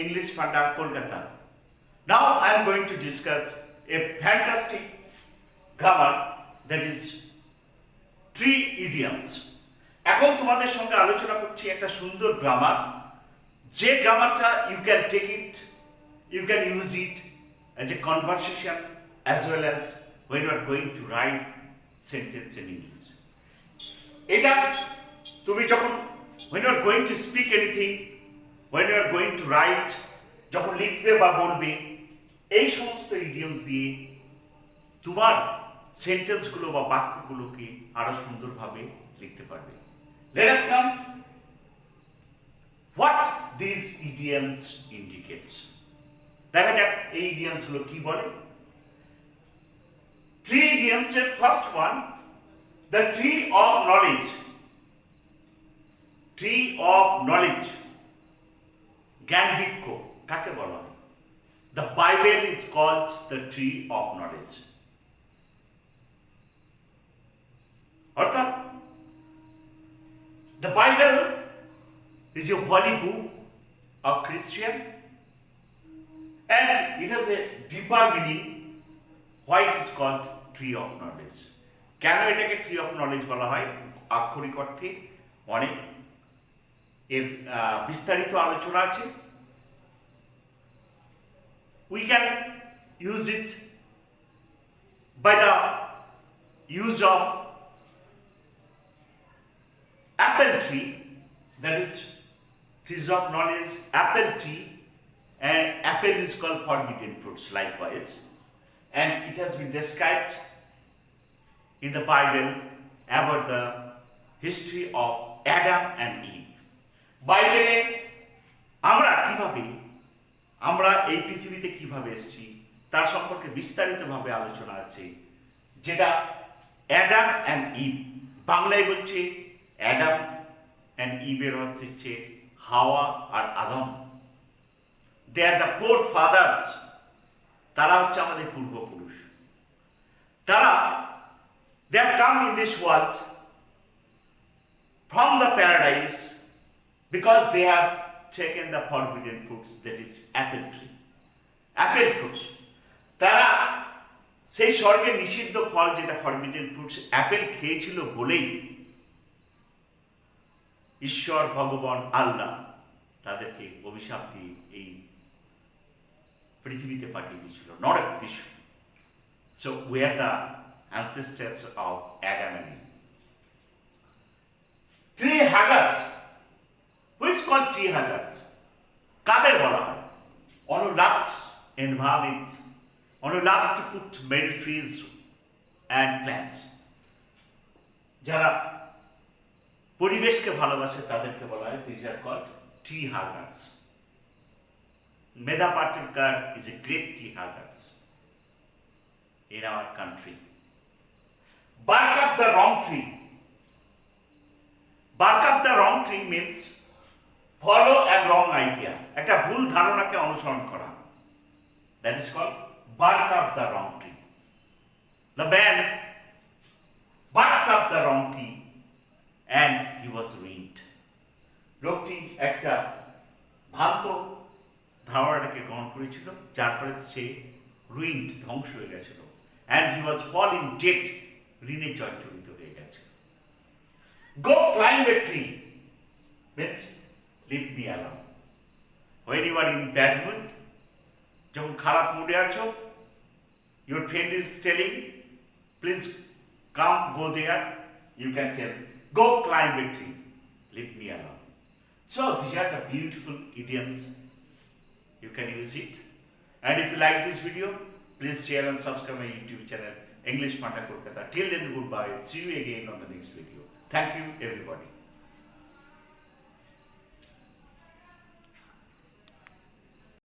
English Fanda, Kolkata. Now I am going to discuss a fantastic grammar that is three idioms. এখন তোমাদের সঙ্গে আলোচনা করছি একটা সুন্দর গ্রামার, যে গ্রামারটা you can take it, you can use it as a conversation as well as when you are going to write sentence in English. এটা তুমি যখন when you are going to speak anything, when you are going to write, যখন লিখবে বা বলবে, এই সমস্ত idioms দিয়ে তোমার সেন্টেন্সগুলো বা বাক্যগুলোকে আরো সুন্দরভাবে লিখতে পারবে। Let us come what these idioms indicates. দেখা যাক এই idioms গুলো কি বলে। Three idioms, first one, the tree of knowledge. Tree of knowledge. জ্ঞান বৃক্ষ কাকে বলা হয়? The Bible is called the tree of knowledge. অর্থাৎ the Bible is a holy book of Christian and it has a deeper meaning why it is called tree of knowledge. কেন এটাকে tree of knowledge বলা হয়? আক্ষরিক অর্থে অনেক এর বিস্তারিত আলোচনা আছে। We can use it by the use of apple tree, that is trees of knowledge, apple tree, and apple is called forbidden fruits likewise, and it has been described in the Bible about the history of Adam and Eve. বাইবেলে আমরা এই পৃথিবীতে কিভাবে এসেছি তার সম্পর্কে বিস্তারিতভাবে আলোচনা আছে, যেটা অ্যাডাম অ্যান্ড ইভ, বাংলায় বলছে অ্যাডাম অ্যান্ড ইভের অর্থ হচ্ছে হাওয়া আর Adam. They are the four fathers, তারা হচ্ছে আমাদের পূর্বপুরুষ। তারা they have come in this world from the paradise because they have taken the forbidden fruits, that is apple tree, apple fruits. তারা সেই স্বর্গের নিষিদ্ধ ফল যেটা forbidden fruits, অ্যাপেল খেয়েছিল বলেই ঈশ্বর ভগবান আল্লাহ তাদেরকে অভিশাপ দিয়ে এই পৃথিবীতে পাঠিয়ে দিয়েছিল, নরক দেশ। So we are the ancestors of Adam and Eve. Three haggis. Who is called tree huggers? কাদের বলা হয়? One who loves environment, one who loves to put many trees and plants. যারা পরিবেশকে ভালোবাসে তাদেরকে বলা হয় these are called tree huggers. Medha Patilkar is a great tree huggers in our country. Bark up the wrong tree. Bark up the wrong tree means follow a wrong idea, একটা ভুল ধারণাকে অনুসরণ করা, that is called bark up the wrong tree. The man barked up the wrong tree and he was ruined. লোকটি একটা ভ্রান্ত ধারণাটাকে গ্রহণ করেছিল, যার ফলে সে ruined, ধ্বংস হয়ে গেছিল, and he was falling dead, ঋণে জর্জরিত হয়ে গেছিল। Go climb a tree means leave me alone. When you are in bad mood, যখন খারাপ মুডে আছো, your friend is telling, please come, go there, you can tell, go climb a tree, leave me alone. So these are the beautiful idioms, you can use it. And if you like this video, please share and subscribe my YouTube channel, English Fanda Kolkata. Till then, goodbye, see you again on the next video. Thank you everybody.